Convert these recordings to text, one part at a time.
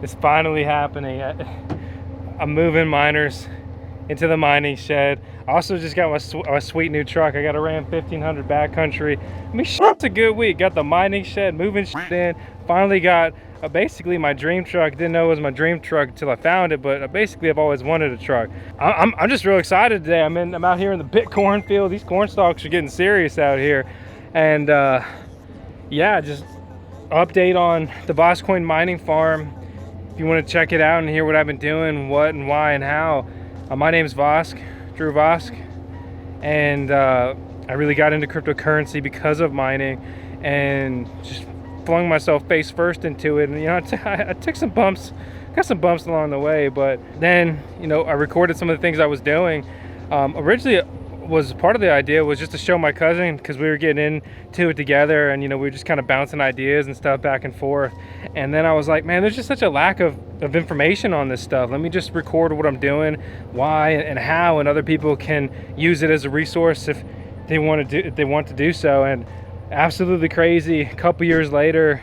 It's finally happening. I'm moving miners into the mining shed. I also just got my sweet new truck. I got a Ram 1500 backcountry. I mean, it's a good week. Got the mining shed, moving shit in. Finally got basically my dream truck. Didn't know it was my dream truck until I found it, but basically I've always wanted a truck. I'm just real excited today. I'm out here in the Bitcorn Field. These corn stalks are getting serious out here. And yeah, just update on the VoskCoin mining farm. If you want to check it out and hear what I've been doing, what and why and how. My name's Vosk, Drew Vosk, and I really got into cryptocurrency because of mining and just flung myself face first into it. And you know, I took some bumps, got some bumps along the way, but then, you know, I recorded some of the things I was doing. Originally, was part of the idea was just to show my cousin, because we were getting into it together, and you know, we were just kind of bouncing ideas and stuff back and forth. And then I was like, man, there's just such a lack of information on this stuff. Let me just record what I'm doing, why and how, and other people can use it as a resource if they want to do so. And absolutely crazy, a couple years later,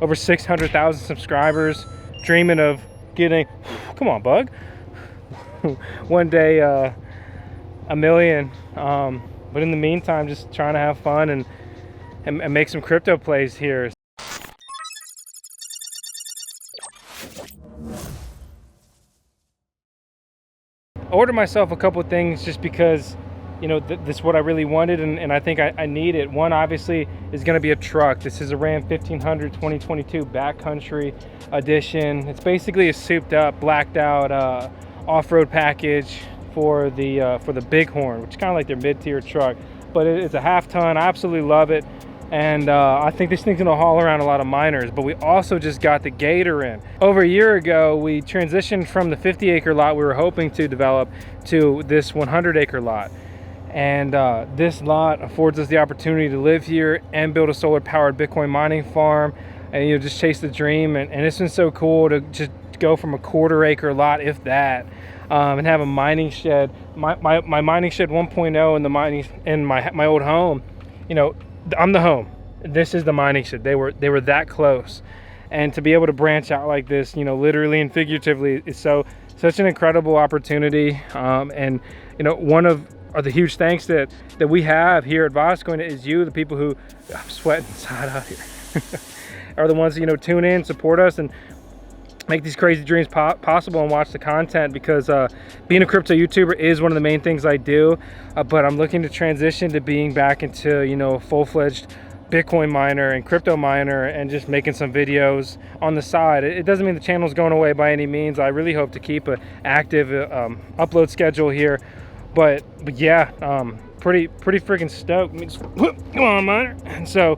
over 600,000 subscribers, dreaming of getting, come on bug, one day a million. But in the meantime, just trying to have fun and make some crypto plays here. I ordered myself a couple of things just because, you know, this is what I really wanted, and I think I need it. One, obviously, is going to be a truck. This is a Ram 1500 2022 backcountry edition. It's basically a souped up, blacked out off-road package for the Bighorn, which is kind of like their mid-tier truck, but it's a half-ton. I absolutely love it, and I think this thing's gonna haul around a lot of miners. But we also just got the gator in. Over a year ago, we transitioned from the 50-acre lot we were hoping to develop to this 100-acre lot, and this lot affords us the opportunity to live here and build a solar-powered Bitcoin mining farm, and you know, just chase the dream. And it's been so cool to just go from a quarter-acre lot, if that, and have a mining shed. My mining shed 1.0 in the mining in my old home. You know, I'm the home. This is the mining shed. They were that close, and to be able to branch out like this, you know, literally and figuratively, is such an incredible opportunity. And you know, one of the huge thanks that we have here at VoskCoin is you, the people who, I'm sweating inside out here, are the ones, you know, tune in, support us, and make these crazy dreams possible, and watch the content. Because being a crypto YouTuber is one of the main things I do, but I'm looking to transition to being back into, you know, a full-fledged Bitcoin miner and crypto miner, and just making some videos on the side. It doesn't mean the channel's going away by any means. I really hope to keep an active upload schedule here, but yeah, pretty freaking stoked. Come on, miner. And so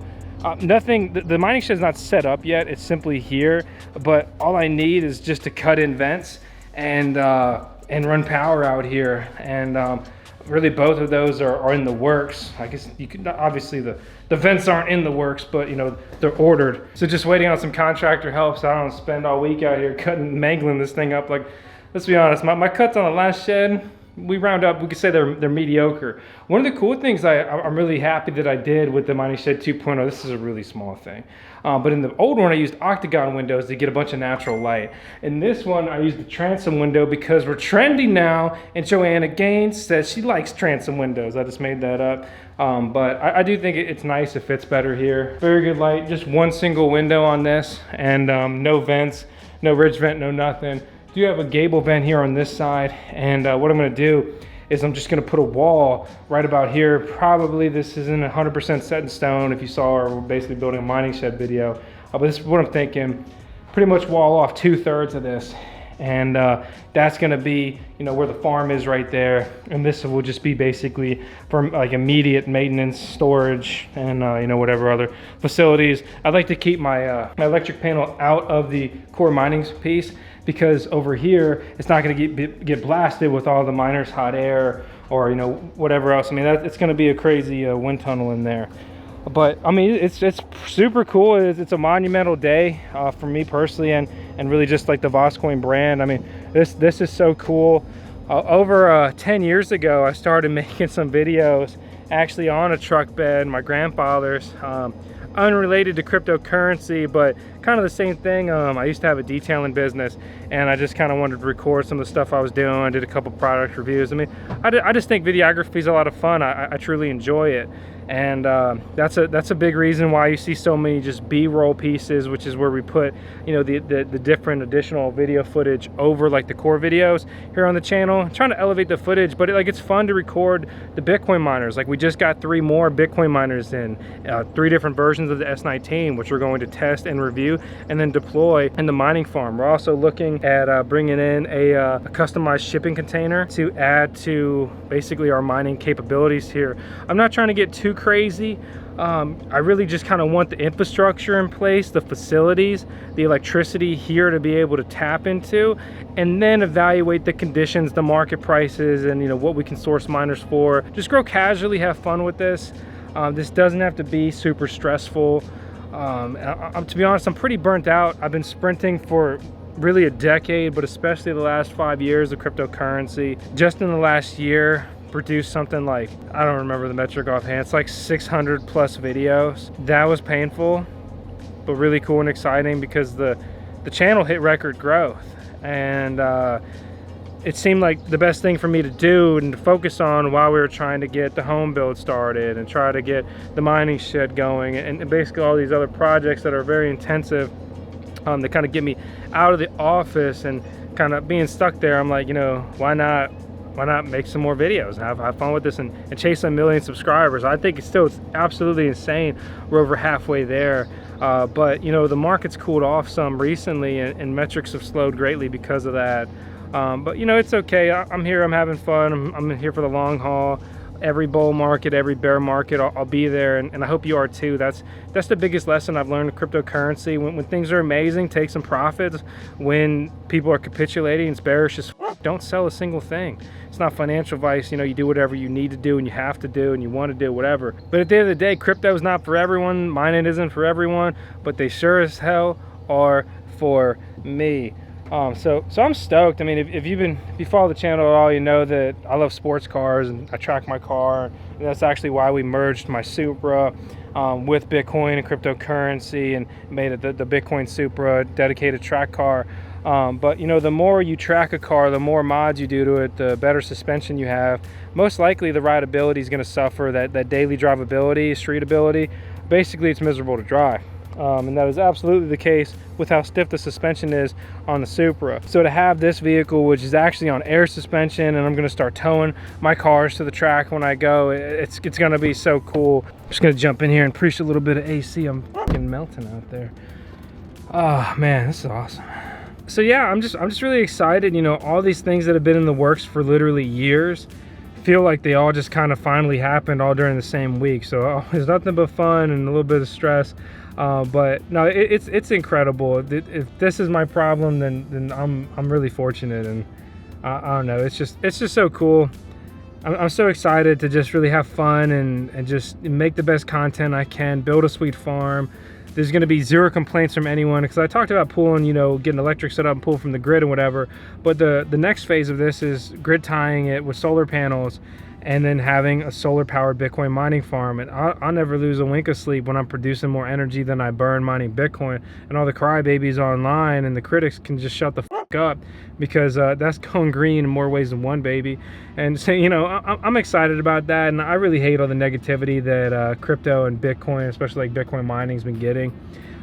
nothing, the mining shed is not set up yet. It's simply here, but all I need is just to cut in vents and run power out here. And really both of those are in the works. I guess you could, obviously the vents aren't in the works, but you know, they're ordered. So just waiting on some contractor help, so I don't spend all week out here cutting, mangling this thing up. Like, let's be honest, my cuts on the last shed, we round up, we could say they're mediocre. One of the cool things I'm really happy that I did with the mining shed 2.0, this is a really small thing, but in the old one I used octagon windows to get a bunch of natural light. In this one I used the transom window because we're trendy now, and Joanna Gaines says she likes transom windows. I just made that up, but I do think it's nice. It fits better here. Very good light, just one single window on this, and no vents, no ridge vent, no nothing. Do have a gable vent here on this side, and what I'm going to do is I'm just going to put a wall right about here. Probably this isn't 100% set in stone. If you saw we're basically building a mining shed video, but this is what I'm thinking. Pretty much wall off 2/3 of this, and that's going to be, you know, where the farm is right there, and this will just be basically for like immediate maintenance, storage, and you know, whatever other facilities. I'd like to keep my my electric panel out of the core mining piece, because over here it's not going to get blasted with all the miners' hot air or, you know, whatever else. I mean, it's going to be a crazy wind tunnel in there. But I mean, it's super cool. It's a monumental day for me personally, and really just like the VoskCoin brand. I mean, this is so cool. Over 10 years ago, I started making some videos actually on a truck bed, my grandfather's. unrelated to cryptocurrency, but kind of the same thing. I used to have a detailing business, and I just kind of wanted to record some of the stuff I was doing. Did a couple product reviews. I mean, I just think videography is a lot of fun. I truly enjoy it, and that's a big reason why you see so many just B-roll pieces, which is where we put, you know, the different additional video footage over like the core videos here on the channel. I'm trying to elevate the footage, but it's fun to record the Bitcoin miners. Like, we just got 3 more Bitcoin miners in, 3 different versions of the S19, which we're going to test and review and then deploy in the mining farm. We're also looking at bringing in a customized shipping container to add to basically our mining capabilities here. I'm not trying to get too crazy. I really just kind of want the infrastructure in place, the facilities, the electricity here to be able to tap into, and then evaluate the conditions, the market prices, and, you know, what we can source miners for. Just grow casually, have fun with this. This doesn't have to be super stressful. To be honest, I'm pretty burnt out. I've been sprinting for really a decade, but especially the last 5 years of cryptocurrency. Just in the last year, produced something like, I don't remember the metric offhand, it's like 600 plus videos. That was painful, but really cool and exciting because the channel hit record growth, and it seemed like the best thing for me to do and to focus on while we were trying to get the home build started and try to get the mining shed going, and basically all these other projects that are very intensive, to kind of get me out of the office and kind of being stuck there. I'm like, you know, why not make some more videos and have fun with this and chase 1 million subscribers? I think it's absolutely insane. We're over halfway there. But, you know, the market's cooled off some recently, and metrics have slowed greatly because of that. But, you know, it's okay. I'm here, I'm having fun. I'm here for the long haul. Every bull market, every bear market, I'll be there, and I hope you are too. That's the biggest lesson I've learned in cryptocurrency. When things are amazing, take some profits. When people are capitulating, it's bearish as f, don't sell a single thing. It's not financial advice. You know, you do whatever you need to do and you have to do and you want to do whatever. But at the end of the day, crypto is not for everyone. Mining isn't for everyone, but they sure as hell are for me. So I'm stoked. I mean, if you follow the channel at all, you know that I love sports cars and I track my car. And that's actually why we merged my Supra with Bitcoin and cryptocurrency and made it the Bitcoin Supra dedicated track car. But, you know, the more you track a car, the more mods you do to it, the better suspension you have. Most likely the rideability is going to suffer, that daily drivability, streetability. Basically, it's miserable to drive. And that is absolutely the case with how stiff the suspension is on the Supra. So to have this vehicle, which is actually on air suspension, and I'm going to start towing my cars to the track when I go, it's going to be so cool. I'm just going to jump in here and preach a little bit of AC. I'm fucking melting out there. Oh man, this is awesome. So yeah, I'm just really excited. You know, all these things that have been in the works for literally years feel like they all just kind of finally happened all during the same week. So it's nothing but fun and a little bit of stress. But no, it's incredible. If this is my problem, then I'm really fortunate, and I don't know. It's just so cool. I'm so excited to just really have fun and just make the best content I can. Build a sweet farm. There's going to be 0 complaints from anyone, because I talked about pulling, you know, getting electric set up and pull from the grid and whatever. But the next phase of this is grid tying it with solar panels, and then having a solar powered Bitcoin mining farm. And I'll never lose a wink of sleep when I'm producing more energy than I burn mining Bitcoin. And all the crybabies online and the critics can just shut the fuck up, because that's going green in more ways than one, baby. And so, you know, I'm excited about that. And I really hate all the negativity that crypto and Bitcoin, especially like Bitcoin mining, has been getting.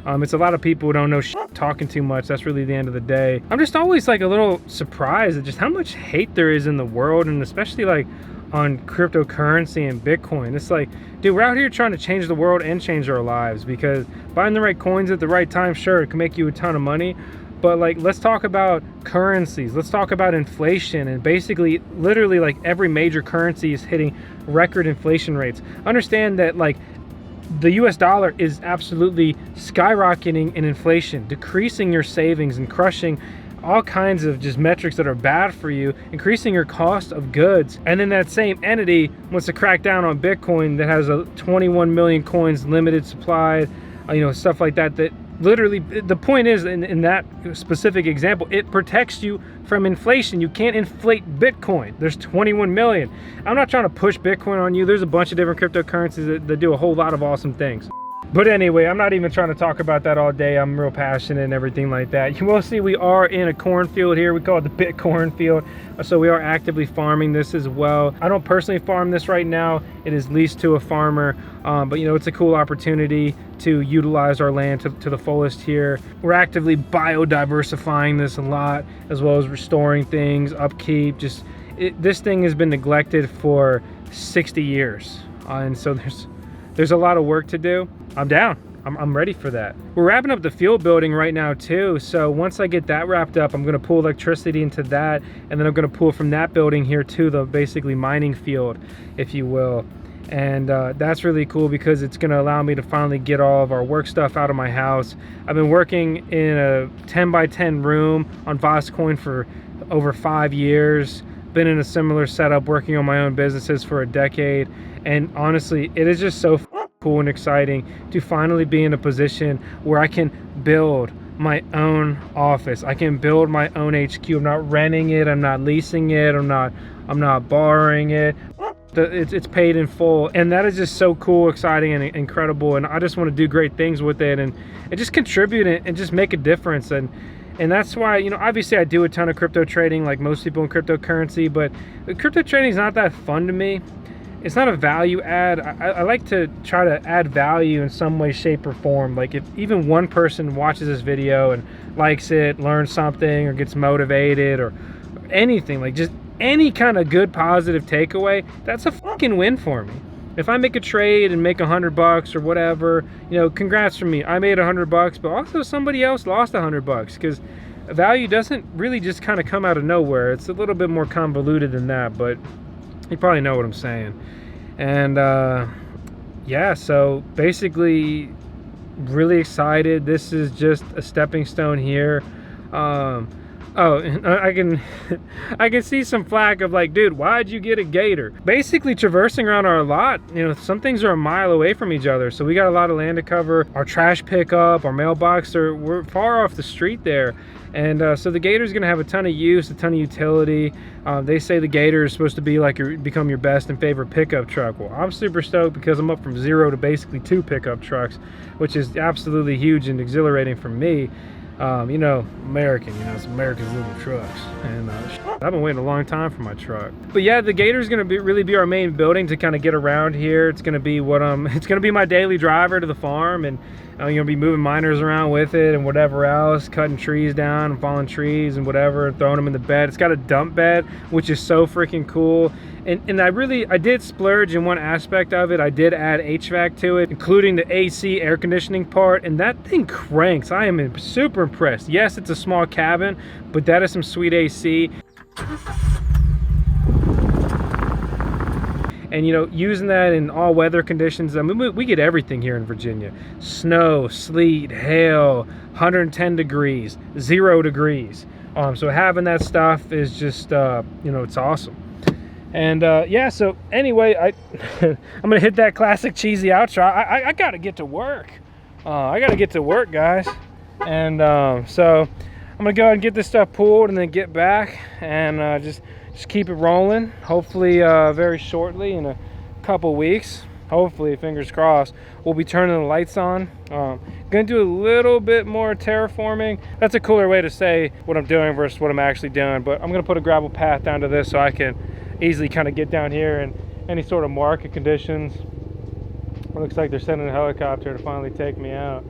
It's a lot of people who don't know shit, talking too much. That's really the end of the day. I'm just always like a little surprised at just how much hate there is in the world, and especially like on cryptocurrency and Bitcoin. It's like, dude, we're out here trying to change the world and change our lives, because buying the right coins at the right time, sure, it can make you a ton of money. But like, let's talk about currencies. Let's talk about inflation. And basically, literally, like every major currency is hitting record inflation rates. Understand that like the US dollar is absolutely skyrocketing in inflation, decreasing your savings and crushing all kinds of just metrics that are bad for you, increasing your cost of goods. And then that same entity wants to crack down on Bitcoin that has a 21 million coins limited supply, you know, stuff like that. That literally, the point is, in that specific example, it protects you from inflation. You can't inflate Bitcoin. There's 21 million. I'm not trying to push Bitcoin on you. There's a bunch of different cryptocurrencies that do a whole lot of awesome things. But anyway, I'm not even trying to talk about that all day. I'm real passionate and everything like that. You will see we are in a cornfield here. We call it the Bitcorn Field. So we are actively farming this as well. I don't personally farm this right now. It is leased to a farmer. But you know, it's a cool opportunity to utilize our land to the fullest here. We're actively biodiversifying this a lot, as well as restoring things, upkeep. This thing has been neglected for 60 years. And so there's a lot of work to do. I'm down. I'm ready for that. We're wrapping up the field building right now too. So once I get that wrapped up, I'm gonna pull electricity into that, and then I'm gonna pull from that building here to the basically mining field, if you will. And that's really cool because it's gonna allow me to finally get all of our work stuff out of my house. I've been working in a 10 by 10 room on VoskCoin for over 5 years. Been in a similar setup working on my own businesses for a decade. And honestly, it is just so cool and exciting to finally be in a position where I can build my own office. I can build my own HQ. I'm not renting it. I'm not leasing it. I'm not borrowing it. It's paid in full, and that is just so cool, exciting, and incredible. And I just want to do great things with it and just contribute and just make a difference. And that's why, you know, obviously I do a ton of crypto trading like most people in cryptocurrency, but crypto trading is not that fun to me. It's not a value add. I like to try to add value in some way, shape, or form. Like if even one person watches this video and likes it, learns something, or gets motivated, or anything, like just any kind of good positive takeaway, that's a fucking win for me. If I make a trade and make $100 or whatever, you know, congrats from me. I made $100, but also somebody else lost $100, because value doesn't really just kind of come out of nowhere. It's a little bit more convoluted than that, but you probably know what I'm saying. And yeah, so basically really excited. This is just a stepping stone here. Oh, I can see some flack of like, dude, why'd you get a gator? Basically traversing around our lot, you know, some things are a mile away from each other. So we got a lot of land to cover. Our trash pickup, our mailbox, we're far off the street there. And so the gator's gonna have a ton of use, a ton of utility. They say the gator is supposed to be like become your best and favorite pickup truck. Well, I'm super stoked because I'm up from 0 to basically 2 pickup trucks, which is absolutely huge and exhilarating for me. You know, American, you know, it's America's little trucks. And I've been waiting a long time for my truck. But yeah, the gator's gonna really be our main building to kind of get around here. It's gonna be it's gonna be my daily driver to the farm, and I'm gonna be moving miners around with it and whatever else, cutting trees down and falling trees and whatever, and throwing them in the bed. It's got a dump bed, which is so freaking cool. And I did splurge in one aspect of it. I did add HVAC to it, including the AC air conditioning part, and that thing cranks. I am super impressed. Yes, it's a small cabin, but that is some sweet AC. And you know, using that in all weather conditions, I mean, we get everything here in Virginia. Snow, sleet, hail, 110 degrees, 0 degrees. So having that stuff is just, you know, it's awesome. And yeah, so anyway, I'm gonna hit that classic cheesy outro. I gotta get to work. I gotta get to work, guys. And so I'm gonna go ahead and get this stuff pulled and then get back and just keep it rolling. Hopefully very shortly, in a couple weeks, hopefully, fingers crossed, we'll be turning the lights on. Gonna do a little bit more terraforming. That's a cooler way to say what I'm doing versus what I'm actually doing, but I'm gonna put a gravel path down to this so I can easily kind of get down here in any sort of market conditions. It looks like they're sending a helicopter to finally take me out.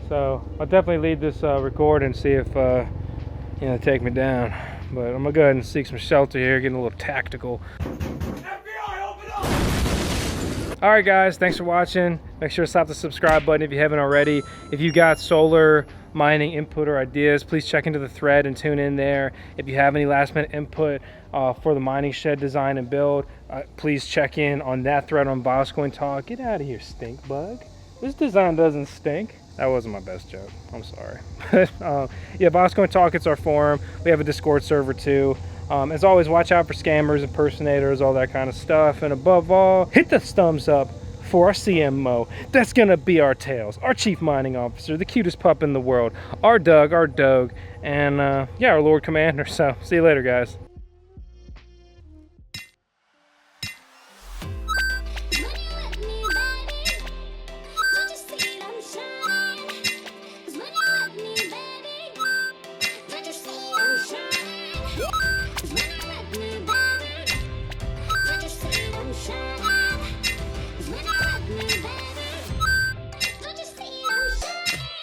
So I'll definitely lead this record and see if you know, take me down. But I'm gonna go ahead and seek some shelter here, getting a little tactical. FBI, open up! All right, guys, thanks for watching. Make sure to slap the subscribe button if you haven't already. If you got solar mining input or ideas, please check into the thread and tune in there. If you have any last minute input for the mining shed design and build, please check in on that thread on VoskCoin Talk. Get out of here, stink bug. This design doesn't stink. That wasn't my best joke. I'm sorry. Yeah, VoskCoin Talk, it's our forum. We have a Discord server too. As always, watch out for scammers, impersonators, all that kind of stuff. And above all, hit the thumbs up for our CMO. That's gonna be our Tails, our Chief Mining Officer, the cutest pup in the world, our Doug, and yeah, our Lord Commander. So see you later, guys.